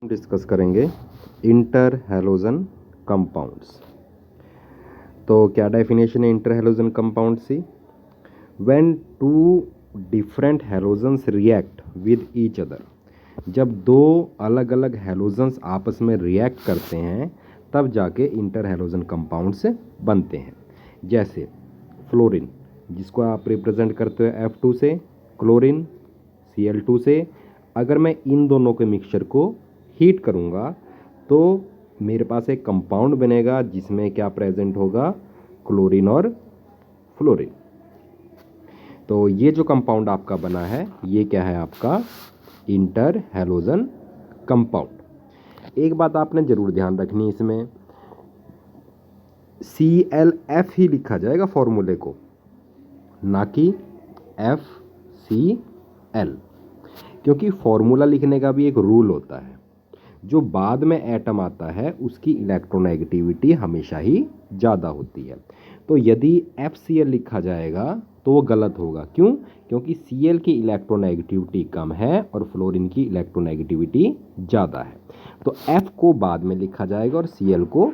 हम डिस्कस करेंगे inter halogen compounds. तो क्या डेफिनेशन है इंटर हैलोजन कंपाउंड की? When two different halogens react with each other, जब दो अलग अलग हैलोजन्स आपस में रिएक्ट करते हैं तब जाके इंटर हैलोजन कंपाउंड्स बनते हैं। जैसे फ्लोरीन, जिसको आप रिप्रेजेंट करते हो F2 से, क्लोरीन Cl2 से। अगर मैं इन दोनों के मिक्सचर को हीट करूँगा तो मेरे पास एक कंपाउंड बनेगा जिसमें क्या प्रेजेंट होगा, क्लोरीन और फ्लोरीन। तो ये जो कंपाउंड आपका बना है ये क्या है, आपका इंटर हैलोजन कंपाउंड। एक बात आपने जरूर ध्यान रखनी, इसमें ClF ही लिखा जाएगा फॉर्मूले को, ना कि FCl, क्योंकि फॉर्मूला लिखने का भी एक रूल होता है। जो बाद में एटम आता है उसकी इलेक्ट्रोनेगेटिविटी हमेशा ही ज़्यादा होती है। तो यदि FCl लिखा जाएगा तो वो गलत होगा। क्यों? क्योंकि Cl की इलेक्ट्रोनेगेटिविटी कम है और फ्लोरीन की इलेक्ट्रोनेगेटिविटी ज़्यादा है। तो F को बाद में लिखा जाएगा और Cl को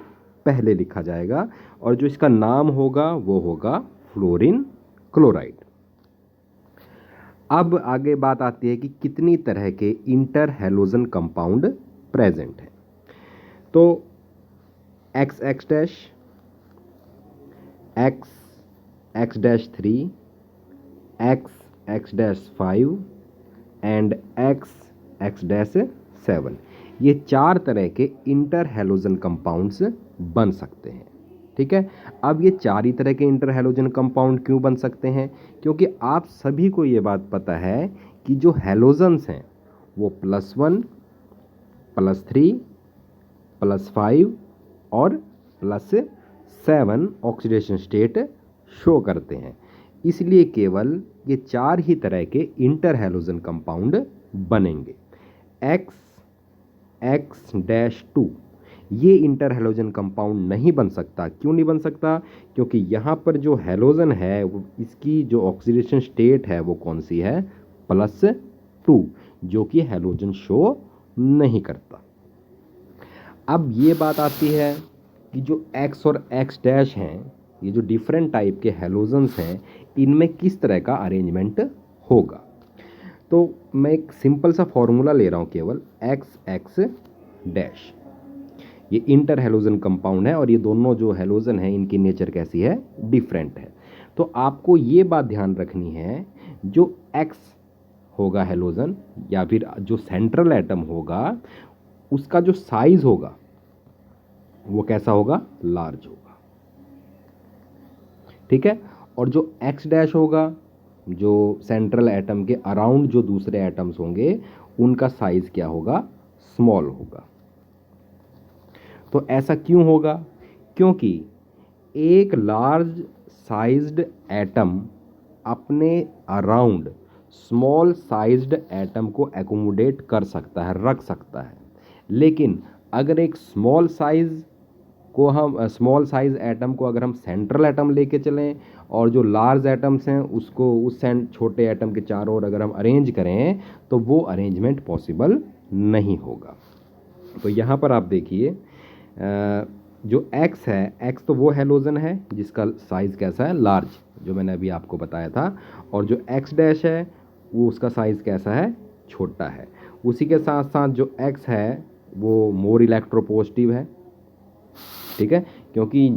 पहले लिखा जाएगा, और जो इसका नाम होगा वो होगा फ्लोरीन क्लोराइड। अब आगे बात आती है कि कितनी तरह के इंटर हैलोजन कंपाउंड प्रेजेंट है। तो XX dash, X dash 3, X dash 5 and X dash 7, ये चार तरह के इंटर हैलोजन कंपाउंड्स बन सकते हैं। ठीक है। अब ये चार ही तरह के इंटर हैलोजन कंपाउंड क्यों बन सकते हैं? क्योंकि आप सभी को ये बात पता है कि जो हैलोजन्स हैं वो +1, +3, +5 और +7 ऑक्सीडेशन स्टेट शो करते हैं। इसलिए केवल ये चार ही तरह के इंटर हैलोजन कंपाउंड बनेंगे। X-2 ये इंटर हैलोजन कंपाउंड नहीं बन सकता। क्यों नहीं बन सकता? क्योंकि यहाँ पर जो हैलोजन है इसकी जो ऑक्सीडेशन स्टेट है वो कौन सी है, +2, जो कि हैलोजन शो नहीं करता। अब ये बात आती है कि जो X और X डैश हैं, ये जो डिफरेंट टाइप के हैलोजन्स हैं, इनमें किस तरह का अरेंजमेंट होगा। तो मैं एक सिंपल सा फॉर्मूला ले रहा हूँ केवल, XX डैश, ये इंटर हैलोजन कंपाउंड है और ये दोनों जो हैलोजन है इनकी नेचर कैसी है, डिफरेंट है। तो आपको ये बात ध्यान रखनी है, जो X होगा हैलोजन या फिर जो सेंट्रल एटम होगा उसका जो साइज होगा वो कैसा होगा, लार्ज होगा। ठीक है। और जो X डैश होगा, जो सेंट्रल एटम के अराउंड जो दूसरे एटम्स होंगे उनका साइज क्या होगा, स्मॉल होगा। तो ऐसा क्यों होगा? क्योंकि एक लार्ज साइज्ड एटम अपने अराउंड स्मॉल साइज्ड एटम को एकोमोडेट कर सकता है, रख सकता है। लेकिन अगर एक स्मॉल साइज एटम को अगर हम सेंट्रल एटम लेके चलें और जो लार्ज एटम्स हैं उसको उस छोटे एटम के चारों ओर अगर हम अरेंज करें तो वो अरेंजमेंट पॉसिबल नहीं होगा। तो यहाँ पर आप देखिए, जो X है, X तो वो हैलोजन है जिसका साइज़ कैसा है, लार्ज, जो मैंने अभी आपको बताया था। और जो X डैश है वो उसका साइज़ कैसा है, छोटा है। उसी के साथ साथ जो X है वो मोर इलेक्ट्रोपॉजिटिव है। ठीक है, क्योंकि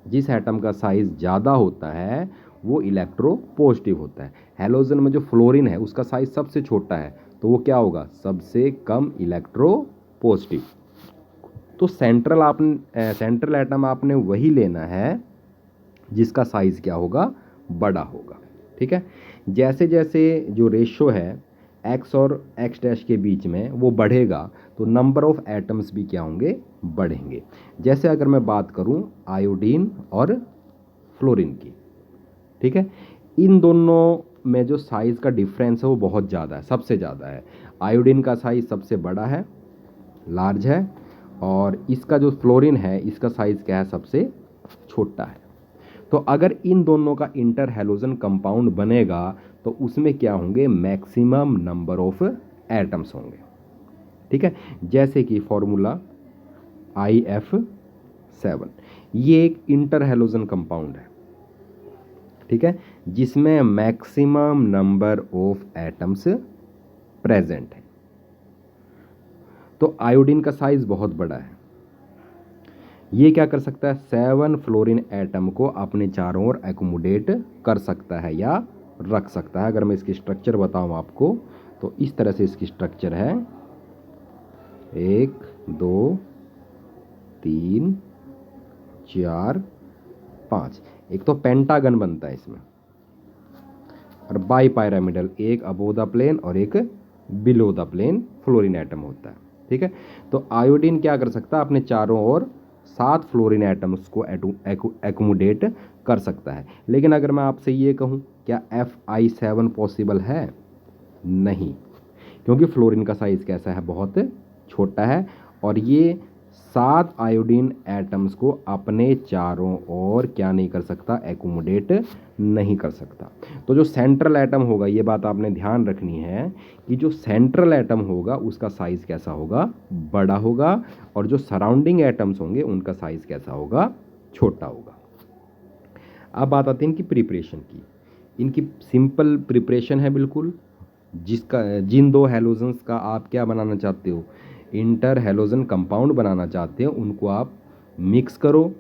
जिस एटम का साइज़ ज़्यादा होता है वो इलेक्ट्रोपॉजिटिव होता है। हैलोजन में जो फ्लोरीन है उसका साइज़ सबसे छोटा है, तो वो क्या होगा, सबसे कम इलेक्ट्रोपॉजिटिव। तो सेंट्रल एटम आपने वही लेना है जिसका साइज़ क्या होगा, बड़ा होगा। ठीक है। जैसे जैसे जो रेशो है X और X डैश के बीच में वो बढ़ेगा तो नंबर ऑफ एटम्स भी क्या होंगे, बढ़ेंगे। जैसे अगर मैं बात करूं आयोडीन और फ्लोरीन की, ठीक है, इन दोनों में जो साइज़ का डिफरेंस है वो बहुत ज़्यादा है, सबसे ज़्यादा है। आयोडीन का साइज़ सबसे बड़ा है, लार्ज है, और इसका जो फ्लोरीन है इसका साइज़ क्या है, सबसे छोटा है। तो अगर इन दोनों का इंटर हैलोजन कंपाउंड बनेगा तो उसमें क्या होंगे, मैक्सिमम नंबर ऑफ एटम्स होंगे। ठीक है, जैसे कि फॉर्मूला IF7, ये एक इंटर हैलोजन कंपाउंड है, ठीक है, जिसमें maximum number of atoms present है। तो आयोडीन का साइज बहुत बड़ा है, ये क्या कर सकता है, 7 फ्लोरीन एटम को अपने चारों ओर एकोमोडेट कर सकता है या रख सकता है। अगर मैं इसकी स्ट्रक्चर बताऊं आपको तो इस तरह से इसकी स्ट्रक्चर है, 1 2 3 4 5, एक तो पेंटागन बनता है इसमें, और बाई पायरामिडल, एक अबोव द प्लेन और एक below the plane fluorine atom होता है, ठीक है। तो आयोडीन क्या कर सकता है, अपने चारों ओर 7 फ्लोरीन एटम्स को एकोमोडेट कर सकता है। लेकिन अगर मैं आपसे ये कहूँ क्या Fi7 पॉसिबल है, नहीं, क्योंकि फ्लोरीन का साइज कैसा है, बहुत छोटा है, और ये 7 आयोडीन एटम्स को अपने चारों ओर क्या नहीं कर सकता, एकोमोडेट नहीं कर सकता। तो जो सेंट्रल एटम होगा, ये बात आपने ध्यान रखनी है कि जो सेंट्रल एटम होगा उसका साइज कैसा होगा, बड़ा होगा, और जो सराउंडिंग एटम्स होंगे उनका साइज कैसा होगा, छोटा होगा। अब बात आती है इनकी प्रिपरेशन की। इनकी सिंपल प्रिपरेशन है बिल्कुल, जिन दो हैलोजन्स का आप क्या बनाना चाहते हो, इंटर हैलोजन कंपाउंड बनाना चाहते हो, उनको आप मिक्स करो,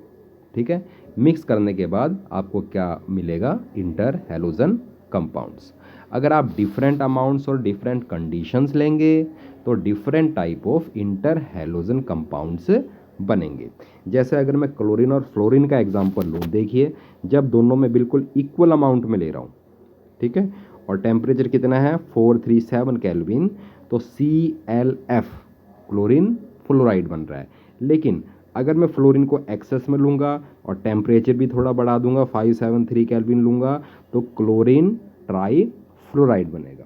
ठीक है। मिक्स करने के बाद आपको क्या मिलेगा, इंटर हैलोजन कंपाउंड्स। अगर आप डिफरेंट अमाउंट्स और डिफरेंट कंडीशंस लेंगे तो different type of inter halogen compounds बनेंगे। जैसे अगर मैं क्लोरीन और फ्लोरीन का एग्जांपल लूँ, देखिए जब दोनों में बिल्कुल इक्वल अमाउंट में ले रहा हूँ, ठीक है, और टेम्परेचर कितना है 437 केल्विन, तो ClF क्लोरीन फ्लोराइड बन रहा है। लेकिन अगर मैं फ्लोरीन को एक्सेस में लूँगा और टेम्परेचर भी थोड़ा बढ़ा दूंगा, 573 केल्विन लूँगा, तो क्लोरीन ट्राई फ्लोराइड बनेगा।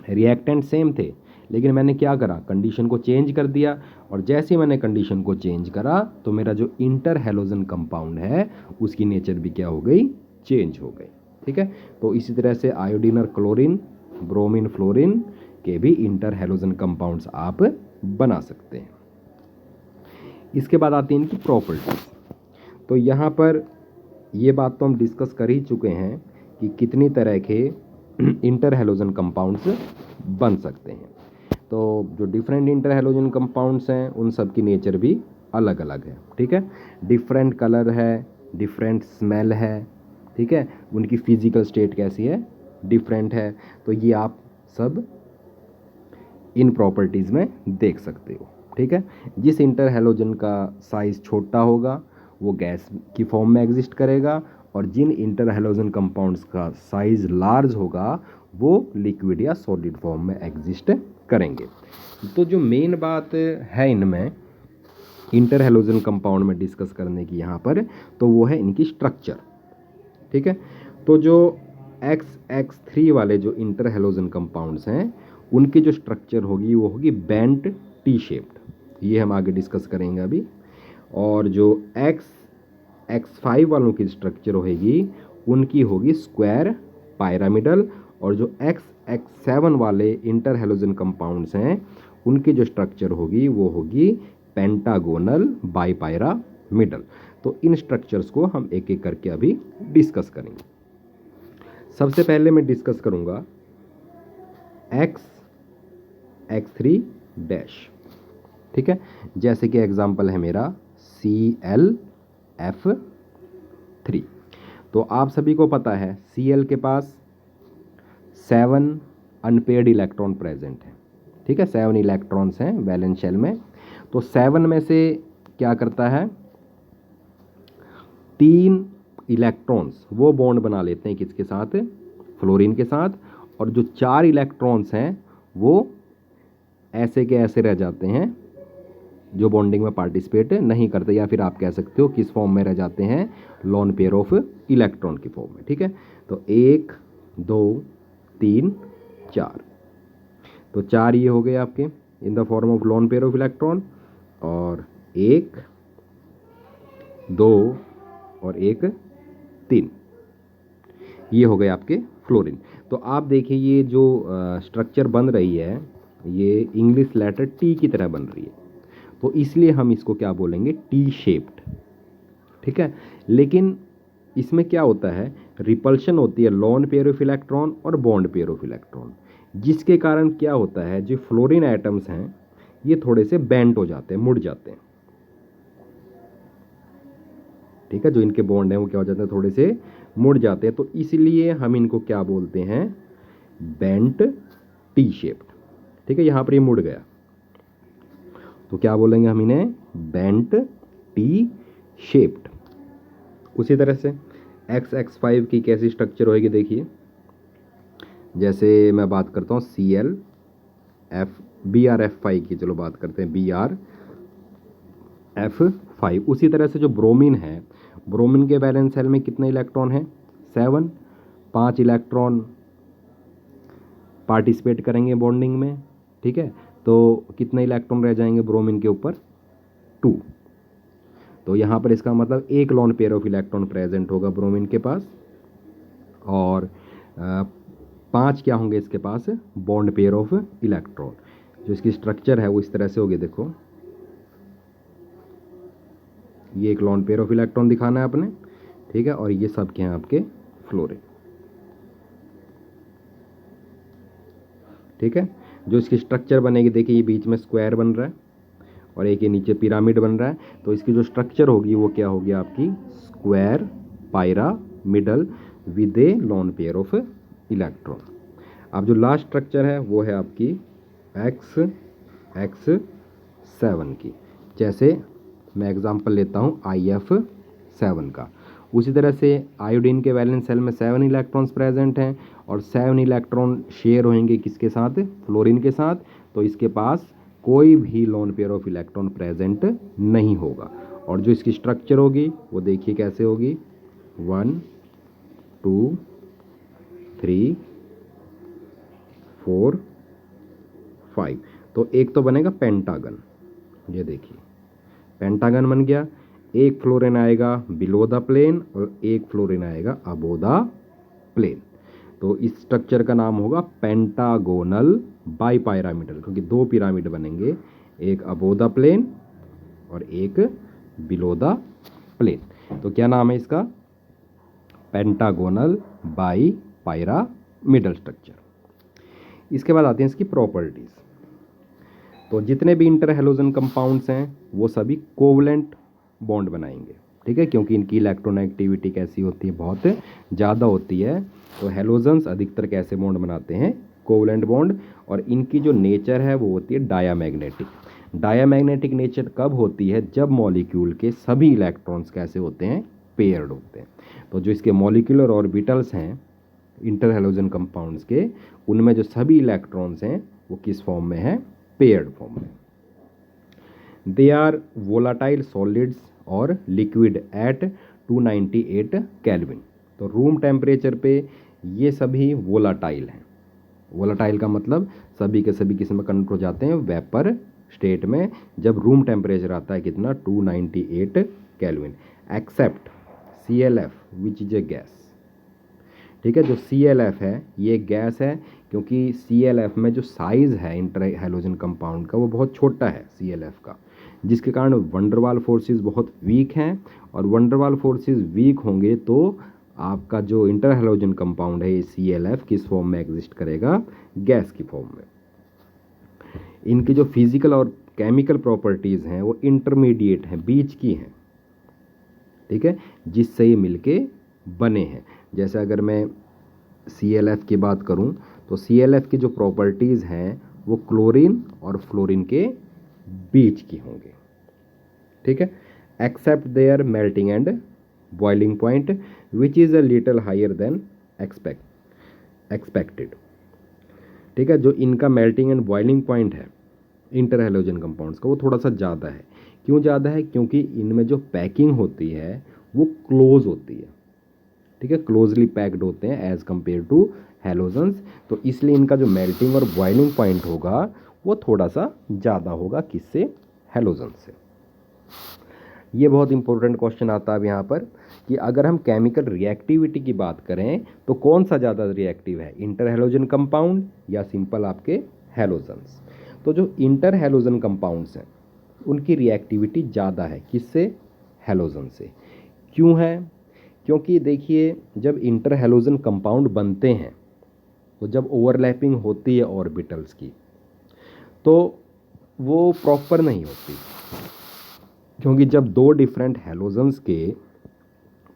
रिएक्टेंट सेम थे, लेकिन मैंने क्या करा, कंडीशन को चेंज कर दिया, और जैसे ही मैंने कंडीशन को चेंज करा तो मेरा जो इंटर हैलोजन कंपाउंड है उसकी नेचर भी क्या हो गई, चेंज हो गई, ठीक है। तो इसी तरह से आयोडीन और क्लोरीन, ब्रोमीन, फ्लोरीन के भी इंटर हैलोजन कंपाउंड्स आप बना सकते हैं। इसके बाद आती है इनकी प्रॉपर्टीज। तो यहाँ पर ये बात तो हम डिस्कस कर ही चुके हैं कि कितनी तरह के इंटर हैलोजन कंपाउंड्स बन सकते हैं। तो जो डिफरेंट इंटर हैलोजन कंपाउंड्स हैं उन सब की नेचर भी अलग अलग है, ठीक है। डिफरेंट कलर है, डिफरेंट स्मेल है, ठीक है, उनकी फिजिकल स्टेट कैसी है, डिफरेंट है। तो ये आप सब इन प्रॉपर्टीज़ में देख सकते हो, ठीक है। जिस इंटर हैलोजन का साइज़ छोटा होगा वो गैस की फॉर्म में एग्जिस्ट करेगा, और जिन इंटर हैलोजन कंपाउंड्स का साइज़ लार्ज होगा वो लिक्विड या सॉलिड फॉर्म में एग्जिस्ट करेंगे। तो जो मेन बात है इनमें इंटर हैलोजन कंपाउंड में डिस्कस करने की यहाँ पर, तो वो है इनकी स्ट्रक्चर, ठीक है। तो जो XX3 वाले जो इंटर हैलोजन कंपाउंड्स हैं उनकी जो स्ट्रक्चर होगी वो होगी बेंट टी शेप्ड, ये हम आगे डिस्कस करेंगे अभी। और जो X5 वालों की स्ट्रक्चर होगी उनकी होगी स्क्वायर पायरामिडल, और जो X7 वाले इंटर हैलोजन कंपाउंड्स हैं उनकी जो स्ट्रक्चर होगी वो होगी पेंटागोनल बाईपायरामिडल। तो इन स्ट्रक्चर्स को हम एक एक करके अभी डिस्कस करेंगे। सबसे पहले मैं डिस्कस करूंगा X3 डैश, ठीक है। जैसे कि एग्जांपल है मेरा ClF3। तो आप सभी को पता है Cl के पास 7 अनपेयर्ड इलेक्ट्रॉन प्रेजेंट है, ठीक है, 7 इलेक्ट्रॉन्स हैं वैलेंस शेल में। तो 7 में से क्या करता है, 3 इलेक्ट्रॉन्स वो बॉन्ड बना लेते हैं किसके साथ, फ्लोरीन के साथ, और जो 4 इलेक्ट्रॉन्स हैं वो ऐसे के ऐसे रह जाते हैं जो बॉन्डिंग में पार्टिसिपेट नहीं करते, या फिर आप कह सकते हो किस फॉर्म में रह जाते हैं, लॉन पेयर ऑफ इलेक्ट्रॉन की फॉर्म में, ठीक है। तो 1 2 3 4, तो 4 ये हो गए आपके in the form of lawn pair of electron, और 1 2 और 1 3, ये हो गए आपके फ्लोरीन। तो आप देखिए ये जो स्ट्रक्चर बन रही है ये इंग्लिश लेटर टी की तरह बन रही है, तो इसलिए हम इसको क्या बोलेंगे, टी शेप्ड। ठीक है, लेकिन इसमें क्या होता है, रिपल्शन होती है लोन पेयर ऑफ इलेक्ट्रॉन और बॉन्ड पेयर ऑफ इलेक्ट्रॉन, जिसके कारण क्या होता है, जो फ्लोरीन एटम्स हैं ये थोड़े से बेंट हो जाते हैं, मुड़ जाते हैं। ठीक है, जो इनके बॉन्ड हैं वो क्या हो जाते हैं, थोड़े से मुड़ जाते हैं, तो इसलिए हम इनको क्या बोलते हैं, बेंट टी शेप्ड। ठीक है, यहाँ पर ये मुड़ गया तो क्या बोलेंगे हम इन्हें, बेंट टी शेप्ड। उसी तरह से XX5 की कैसी स्ट्रक्चर होएगी देखिए, जैसे मैं बात करता हूँ BrF5 की, चलो बात करते हैं BrF5। उसी तरह से जो ब्रोमीन है, ब्रोमीन के वैलेंस शेल में कितने इलेक्ट्रॉन हैं, 7, 5 इलेक्ट्रॉन पार्टिसिपेट करेंगे बॉन्डिंग में। ठीक है, तो कितने इलेक्ट्रॉन रह जाएंगे ब्रोमीन के ऊपर, 2। तो यहाँ पर इसका मतलब एक lone pair of electron present होगा ब्रोमीन के पास, और 5 क्या होंगे इसके पास, बॉन्ड पेयर ऑफ इलेक्ट्रॉन। जो इसकी स्ट्रक्चर है वो इस तरह से होगी, देखो ये एक लोन पेयर ऑफ इलेक्ट्रॉन दिखाना है अपने। ठीक है, और ये सब क्या हैं आपके फ्लोरीन। ठीक है, जो इसकी स्ट्रक्चर बनेगी देखिए, ये बीच में स्क्वायर बन रहा है और एक ये नीचे पिरामिड बन रहा है, तो इसकी जो स्ट्रक्चर होगी वो क्या होगी आपकी, square pyramidal with A lone pair of electron. अब जो लास्ट स्ट्रक्चर है वो है आपकी XX7 की, जैसे मैं एग्जांपल लेता हूँ IF7 का। उसी तरह से आयोडीन के वैलेंस शेल में 7 इलेक्ट्रॉन्स प्रेजेंट हैं और 7 इलेक्ट्रॉन शेयर होंगे किसके साथ, फ्लोरीन के साथ, तो इसके पास कोई भी lone pair of electron present नहीं होगा। और जो इसकी स्ट्रक्चर होगी वो देखिए कैसे होगी, 1 2 3 4 5, तो एक तो बनेगा पेंटागन। ये देखिए पेंटागन बन गया, एक फ्लोरीन आएगा बिलो द प्लेन और एक फ्लोरीन आएगा अबो द प्लेन, तो इस स्ट्रक्चर का नाम होगा पेंटागोनल बाईपायरामिडल, क्योंकि 2 पिरामिड बनेंगे, एक अबो द प्लेन और एक बिलो द प्लेन। तो क्या नाम है इसका, पेंटागोनल बाईपायरामिडल स्ट्रक्चर। इसके बाद आते हैं इसकी प्रॉपर्टीज। तो जितने भी इंटर हेलोजन कंपाउंड्स हैं वो सभी कोवलेंट बॉन्ड बनाएंगे। ठीक है, क्योंकि इनकी इलेक्ट्रोनेगेटिविटी कैसी होती है, बहुत ज़्यादा होती है, तो हेलोजन्स अधिकतर कैसे बॉन्ड बनाते हैं, कोवलेंट बॉन्ड। और इनकी जो नेचर है वो होती है डायामैग्नेटिक। डायामैग्नेटिक नेचर कब होती है, जब मॉलिक्यूल के सभी इलेक्ट्रॉन्स कैसे होते हैं, पेयर्ड होते हैं। तो जो इसके मॉलिक्यूलर ऑर्बिटल्स हैं इंटर हेलोजन कंपाउंड्स के, उनमें जो सभी इलेक्ट्रॉन्स हैं वो किस फॉर्म में है, पेयर्ड फॉर्म में। दे आर वोलाटाइल सॉलिड्स और लिक्विड एट 298 केल्विन। तो रूम टेम्परेचर पे ये सभी वोलाटाइल हैं। वोलाटाइल का मतलब सभी के सभी किस में कन्वर्ट हो जाते हैं, वेपर स्टेट में, जब रूम टेम्परेचर आता है कितना, 298 kelvin, except ClF which is a gas. ठीक है, जो ClF है ये गैस है, क्योंकि ClF में जो साइज़ है इंटर हेलोजन कंपाउंड का वो बहुत छोटा है ClF का, जिसके कारण वंडरवाल फोर्सेस बहुत वीक हैं, और वंडरवाल फोर्सेस वीक होंगे तो आपका जो इंटर हेलोजन कंपाउंड है ये ClF किस फॉर्म में एग्जिस्ट करेगा, गैस की फॉर्म में। इनकी जो फिजिकल और केमिकल प्रॉपर्टीज़ हैं वो इंटरमीडिएट हैं, बीच की हैं। ठीक है, जिससे ये मिलके बने हैं। जैसे अगर मैं ClF की बात करूं तो ClF की जो प्रॉपर्टीज़ हैं वो क्लोरीन और फ्लोरीन के बीच की होंगे। ठीक है, except their melting and boiling point which is a little higher than expected. ठीक है, जो इनका मेल्टिंग एंड बॉइलिंग पॉइंट है इंटर हेलोजन कंपाउंड्स का वो थोड़ा सा ज़्यादा है। क्यों ज़्यादा है, क्योंकि इनमें जो पैकिंग होती है वो क्लोज होती है। ठीक है, क्लोजली पैक्ड होते हैं एज कंपेयर टू हेलोजन्स, तो इसलिए इनका जो मेल्टिंग और बॉइलिंग पॉइंट होगा वो थोड़ा सा ज़्यादा होगा किससे, हेलोजन से। ये बहुत इंपॉर्टेंट क्वेश्चन आता है अब यहाँ पर कि अगर हम केमिकल रिएक्टिविटी की बात करें तो कौन सा ज़्यादा रिएक्टिव है, इंटर हेलोजन कंपाउंड या सिंपल आपके हेलोजन्स। तो जो इंटर हैलोजन कंपाउंड्स हैं उनकी रिएक्टिविटी ज़्यादा है किससे, हैलोजन से। क्यों है, क्योंकि देखिए जब इंटर हैलोजन कंपाउंड बनते हैं तो जब ओवरलैपिंग होती है ऑर्बिटल्स की तो वो प्रॉपर नहीं होती, क्योंकि जब दो डिफरेंट हैलोजन्स के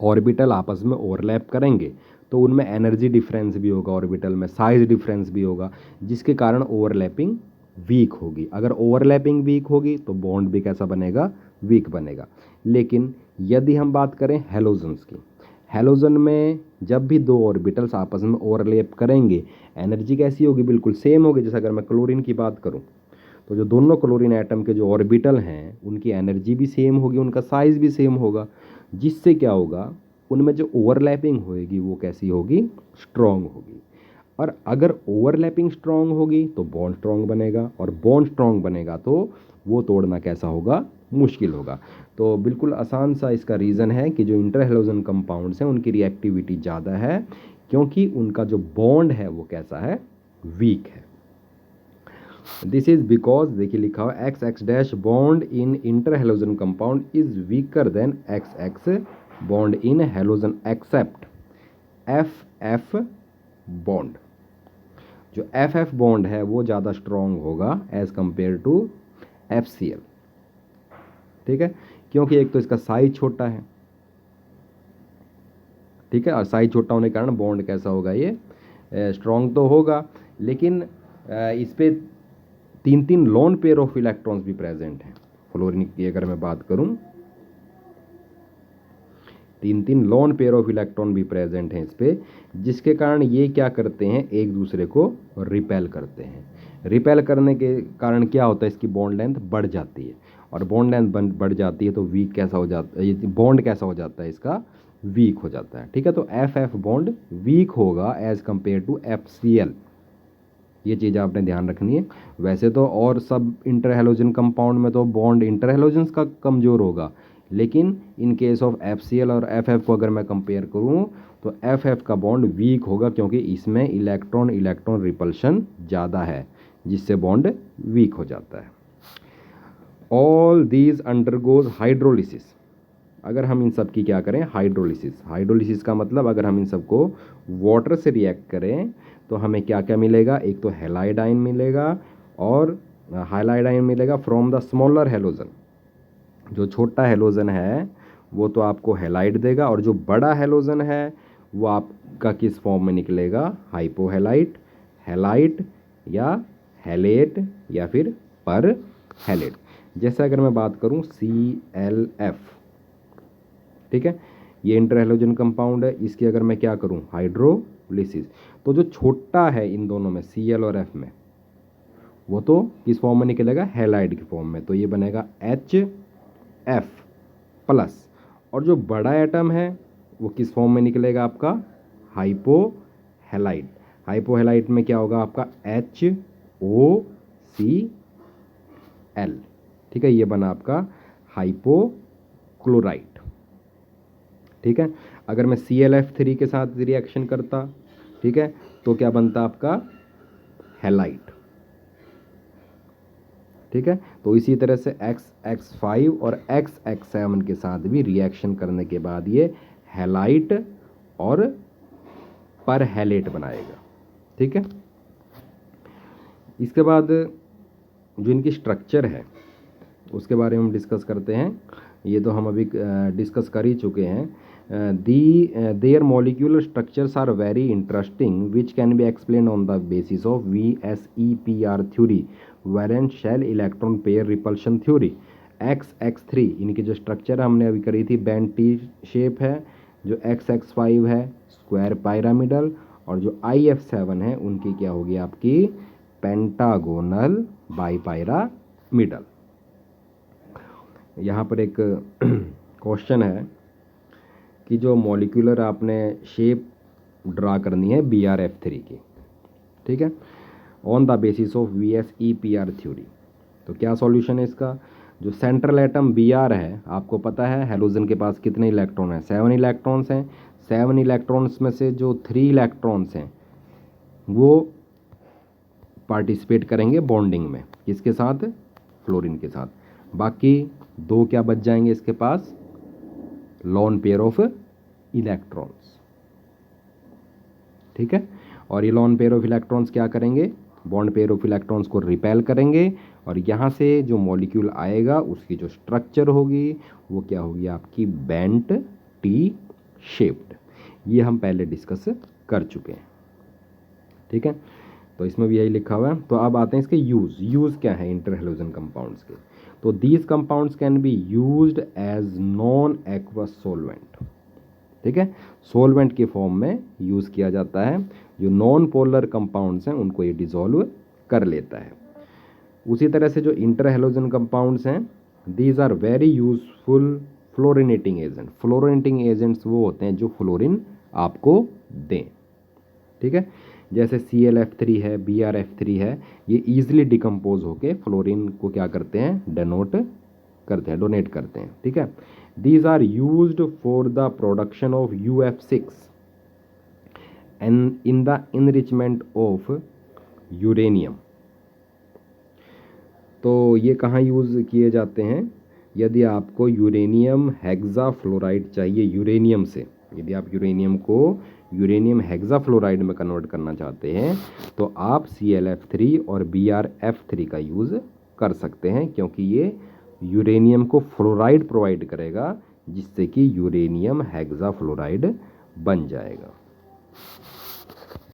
ऑर्बिटल आपस में ओवरलैप करेंगे तो उनमें एनर्जी डिफरेंस भी होगा, ऑर्बिटल में साइज डिफरेंस भी होगा, जिसके कारण ओवरलैपिंग वीक होगी। अगर ओवरलैपिंग वीक होगी तो बॉन्ड भी कैसा बनेगा, वीक बनेगा। लेकिन यदि हम बात करें हैलोजन्स की, हैलोजन में जब भी दो ऑर्बिटल्स आपस में ओवरलैप करेंगे एनर्जी कैसी होगी, बिल्कुल सेम होगी। जैसे अगर मैं क्लोरीन की बात करूं तो जो दोनों क्लोरीन एटम के जो ऑर्बिटल हैं उनकी एनर्जी भी सेम होगी, उनका साइज भी सेम होगा, जिससे क्या होगा, उनमें जो ओवरलैपिंग होगी वो कैसी होगी, स्ट्रॉन्ग होगी। और अगर ओवरलैपिंग स्ट्रॉन्ग होगी तो बॉन्ड स्ट्रॉन्ग बनेगा, और बॉन्ड स्ट्रॉन्ग बनेगा तो वो तोड़ना कैसा होगा, मुश्किल होगा। तो बिल्कुल आसान सा इसका रीज़न है कि जो इंटर हैलोजन कंपाउंड्स हैं उनकी रिएक्टिविटी ज़्यादा है, क्योंकि उनका जो बॉन्ड है वो कैसा है, वीक है। दिस इज बिकॉज, देखिए लिखा हुआ X X dash bond in inter halogen compound is weaker than X X bond in halogen except F F bond. जो एफ एफ बॉन्ड है वो ज़्यादा स्ट्रॉन्ग होगा as compare to F C L. ठीक है, क्योंकि एक तो इसका साइज छोटा है, ठीक है, और साइज छोटा होने के कारण बॉन्ड कैसा होगा, ये स्ट्रॉन्ग तो होगा, लेकिन इस पे तीन तीन लोन पेयर ऑफ इलेक्ट्रॉन्स भी प्रेजेंट हैं। फ्लोरीन की अगर मैं बात करूं, तीन तीन लोन पेयर ऑफ इलेक्ट्रॉन भी प्रेजेंट हैं इस पे, जिसके कारण ये क्या करते हैं, एक दूसरे को रिपेल करते हैं। रिपेल करने के कारण क्या होता है, इसकी बॉन्ड लेंथ बढ़ जाती है, और बॉन्ड लेंथ बढ़ जाती है तो वीक कैसा हो जाता है, बॉन्ड कैसा हो जाता है इसका, वीक हो जाता है। ठीक है, तो एफ एफ बॉन्ड वीक होगा as compare to F C L. ये चीज़ आपने ध्यान रखनी है। वैसे तो और सब इंटर हैलोजन कंपाउंड में तो बॉन्ड इंटर हैलोजन्स का कमज़ोर होगा, लेकिन इन केस ऑफ FCl और FF को अगर मैं कंपेयर करूं तो FF का बॉन्ड वीक होगा, क्योंकि इसमें इलेक्ट्रॉन इलेक्ट्रॉन रिपल्शन ज़्यादा है, जिससे बॉन्ड वीक हो जाता है। All these undergoes hydrolysis. अगर हम इन सब की क्या करें, हाइड्रोलिसिस। हाइड्रोलिसिस का मतलब अगर हम इन सबको वाटर से रिएक्ट करें तो हमें क्या क्या मिलेगा, एक तो हैलाइड आयन मिलेगा, और हाइलाइड आयन मिलेगा फ्रॉम द स्मॉलर हैलोजन। जो छोटा हैलोजन है वो तो आपको हैलाइड देगा, और जो बड़ा हैलोजन है वो आपका किस फॉर्म में निकलेगा, हाइपोहैलाइट, हैलाइट या हैलेट या फिर पर हैलेट। जैसे अगर मैं बात करूं ClF, ठीक है, ये इंटर हैलोजन कंपाउंड है, इसकी अगर मैं क्या करूं, हाइड्रोलिसिस, तो जो छोटा है इन दोनों में Cl और F में, वो तो किस फॉर्म में निकलेगा, हैलाइड की फॉर्म में, तो ये बनेगा HF प्लस। और जो बड़ा एटम है वो किस फॉर्म में निकलेगा आपका, हाइपोहैलाइट। हाइपोहैलाइट में क्या होगा आपका HOCl। ठीक है, ये बना आपका हाइपोक्लोराइट। ठीक है, अगर मैं ClF3 के साथ रिएक्शन करता, ठीक है, तो क्या बनता आपका, हैलाइट। ठीक है, तो इसी तरह से XX5 और XX7 के साथ भी रिएक्शन करने के बाद ये हैलाइट और पर हैलेट बनाएगा। ठीक है, इसके बाद जो इनकी स्ट्रक्चर है उसके बारे में हम डिस्कस करते हैं। ये तो हम अभी डिस्कस कर ही चुके हैं। Their molecular structures are very interesting which can be explain on the basis of VSEPR theory, valence shell electron pair repulsion theory. XX3 इनकी जो स्ट्रक्चर हमने अभी करी थी बैंड टी शेप है, जो XX5 है स्क्वायर पायरामिडल, और जो IF7 है उनकी क्या होगी आपकी, पेंटागोनल बाईपायरामिडल। यहाँ पर एक क्वेश्चन है कि जो मॉलिक्यूलर आपने शेप ड्रा करनी है BRF3 की, ठीक है, on the basis of VSEPR theory. तो क्या सॉल्यूशन है इसका, जो सेंट्रल एटम Br है, आपको पता है हैलोजन के पास कितने इलेक्ट्रॉन हैं, 7 इलेक्ट्रॉन्स हैं। 7 इलेक्ट्रॉन्स में से जो 3 इलेक्ट्रॉन्स हैं वो पार्टिसिपेट करेंगे बॉन्डिंग में, किसके साथ? फ्लोरीन के साथ। बाकी 2 क्या बच जाएंगे इसके पास? Lone pair of electrons. ठीक है, और ये लॉन पेयर ऑफ इलेक्ट्रॉन्स क्या करेंगे? बॉन्ड पेयर ऑफ इलेक्ट्रॉन्स को रिपेल करेंगे, और यहाँ से जो मॉलिक्यूल आएगा उसकी जो स्ट्रक्चर होगी वो क्या होगी? आपकी बेंट टी शेप्ड। ये हम पहले डिस्कस कर चुके हैं। ठीक है, तो इसमें भी यही लिखा हुआ है। तो अब आते हैं इसके यूज़ क्या है इंटर हैलोजन कंपाउंड्स के। तो these compounds can be used as non aqueous solvent. ठीक है, सोलवेंट के फॉर्म में यूज़ किया जाता है। जो नॉन पोलर कंपाउंड्स हैं उनको ये डिसॉल्व कर लेता है। उसी तरह से जो इंटर हैलोजन कंपाउंड्स हैं, these are very useful fluorinating agent. Fluorinating agents वो होते हैं जो फ्लोरीन आपको दें। ठीक है, जैसे ClF3 है, BrF3 है, ये ईजिली डिकम्पोज होके फ्लोरीन को क्या करते हैं? डोनेट करते हैं। ठीक है, these are used for the production of UF6 and in the enrichment of uranium। तो ये कहाँ यूज़ किए जाते हैं? यदि आपको यूरेनियम हेक्साफ्लोराइड चाहिए यूरेनियम से, यदि आप यूरेनियम को यूरेनियम हेक्साफ्लोराइड में कन्वर्ट करना चाहते हैं तो आप ClF3 और BrF3 का यूज़ कर सकते हैं, क्योंकि ये यूरेनियम को फ्लोराइड प्रोवाइड करेगा जिससे कि यूरेनियम हेक्साफ्लोराइड बन जाएगा।